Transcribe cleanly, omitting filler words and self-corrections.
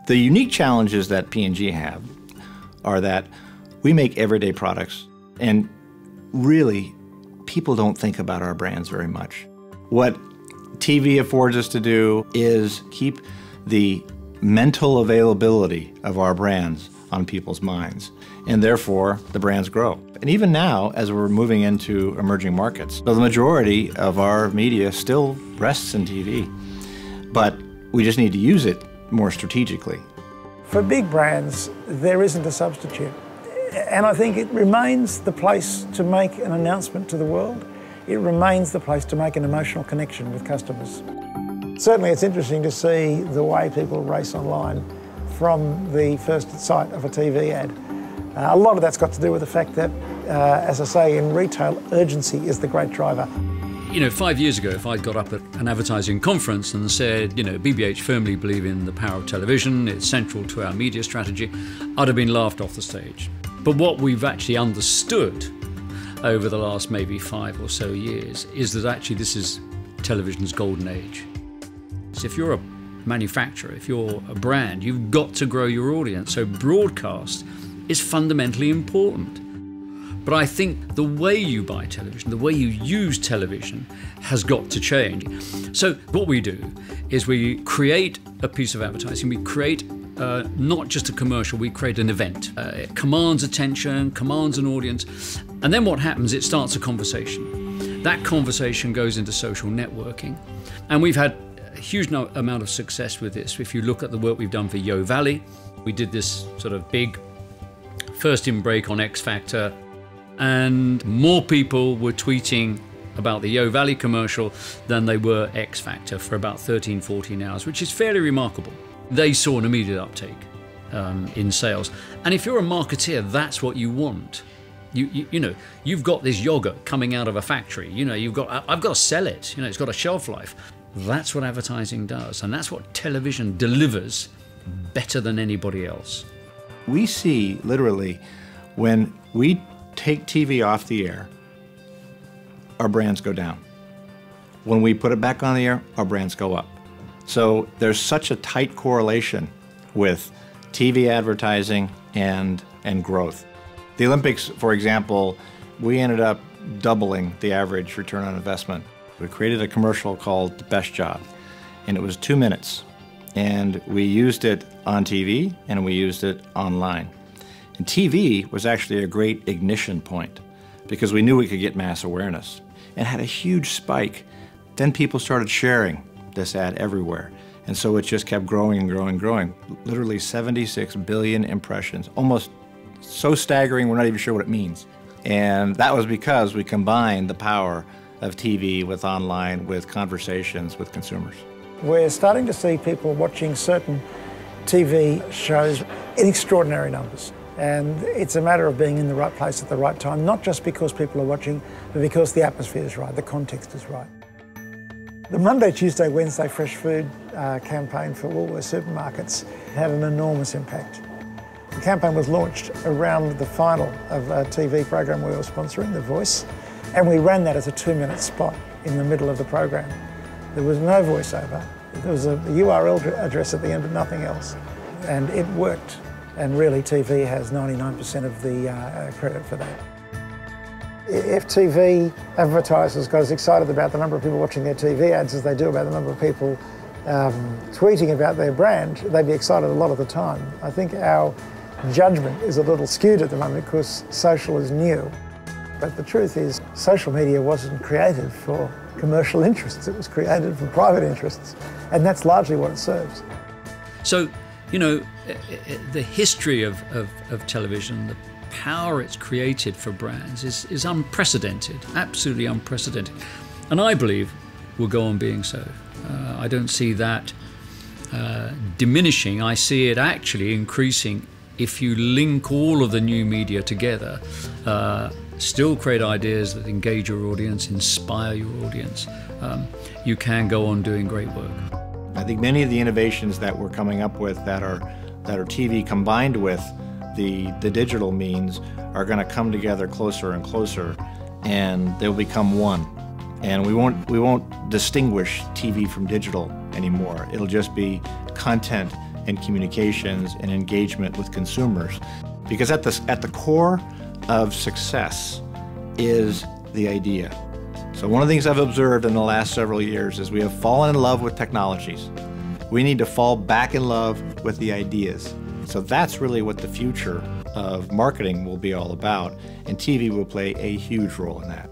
The unique challenges that P&G have are that we make everyday products, and really, people don't think about our brands very much. What TV affords us to do is keep the mental availability of our brands on people's minds, and therefore the brands grow. And even now, as we're moving into emerging markets, so the majority of our media still rests in TV, but we just need to use it more strategically. For big brands, there isn't a substitute. And I think it remains the place to make an announcement to the world. It remains the place to make an emotional connection with customers. Certainly it's interesting to see the way people race online from the first sight of a TV ad. A lot of that's got to do with the fact that, as I say, in retail, urgency is the great driver. You know, 5 years ago, if I'd got up at an advertising conference and said, you know, BBH firmly believe in the power of television, it's central to our media strategy, I'd have been laughed off the stage. But what we've actually understood over the last maybe 5 or so years is that actually this is television's golden age. So if you're a manufacturer, if you're a brand, you've got to grow your audience. So broadcast is fundamentally important. But I think the way you buy television, the way you use television has got to change. So what we do is we create a piece of advertising, we create not just a commercial, we create an event. It commands attention, commands an audience, and then what happens, it starts a conversation. That conversation goes into social networking, and we've had a huge amount of success with this. If you look at the work we've done for Yo Valley, we did this sort of big first in break on X Factor, and more people were tweeting about the Yo Valley commercial than they were X Factor for about 13, 14 hours, which is fairly remarkable. They saw an immediate uptake in sales. And if you're a marketeer, that's what you want. You know, you've got this yogurt coming out of a factory. You know, I've got to sell it. You know, it's got a shelf life. That's what advertising does, and that's what television delivers better than anybody else. We see, literally, when we take TV off the air, our brands go down. When we put it back on the air, our brands go up. So there's such a tight correlation with TV advertising and growth. The Olympics, for example, we ended up doubling the average return on investment. We created a commercial called The Best Job, and it was 2 minutes. And we used it on TV and we used it online. And TV was actually a great ignition point because we knew we could get mass awareness and had a huge spike. Then people started sharing this ad everywhere. And so it just kept growing and growing and growing. Literally 76 billion impressions, almost so staggering we're not even sure what it means. And that was because we combined the power of TV with online, with conversations with consumers. We're starting to see people watching certain TV shows in extraordinary numbers. And it's a matter of being in the right place at the right time, not just because people are watching, but because the atmosphere is right, the context is right. The Monday, Tuesday, Wednesday Fresh Food campaign for Woolworths supermarkets had an enormous impact. The campaign was launched around the final of a TV program we were sponsoring, The Voice, and we ran that as a 2-minute spot in the middle of the program. There was no voiceover. There was a URL address at the end, but nothing else. And it worked. And really, TV has 99% of the credit for that. If TV advertisers got as excited about the number of people watching their TV ads as they do about the number of people tweeting about their brand, they'd be excited a lot of the time. I think our judgment is a little skewed at the moment because social is new. But the truth is, social media wasn't created for commercial interests, it was created for private interests. And that's largely what it serves. So, you know, the history of television, the power it's created for brands is unprecedented, absolutely unprecedented. And I believe will go on being so. I don't see that diminishing. I see it actually increasing if you link all of the new media together, still create ideas that engage your audience, inspire your audience. You can go on doing great work. I think many of the innovations that we're coming up with that are TV combined with the digital means are going to come together closer and closer, and they'll become one. And we won't distinguish TV from digital anymore. It'll just be content and communications and engagement with consumers. Because at the core of success is the idea. So one of the things I've observed in the last several years is we have fallen in love with technologies. We need to fall back in love with the ideas. So that's really what the future of marketing will be all about, and TV will play a huge role in that.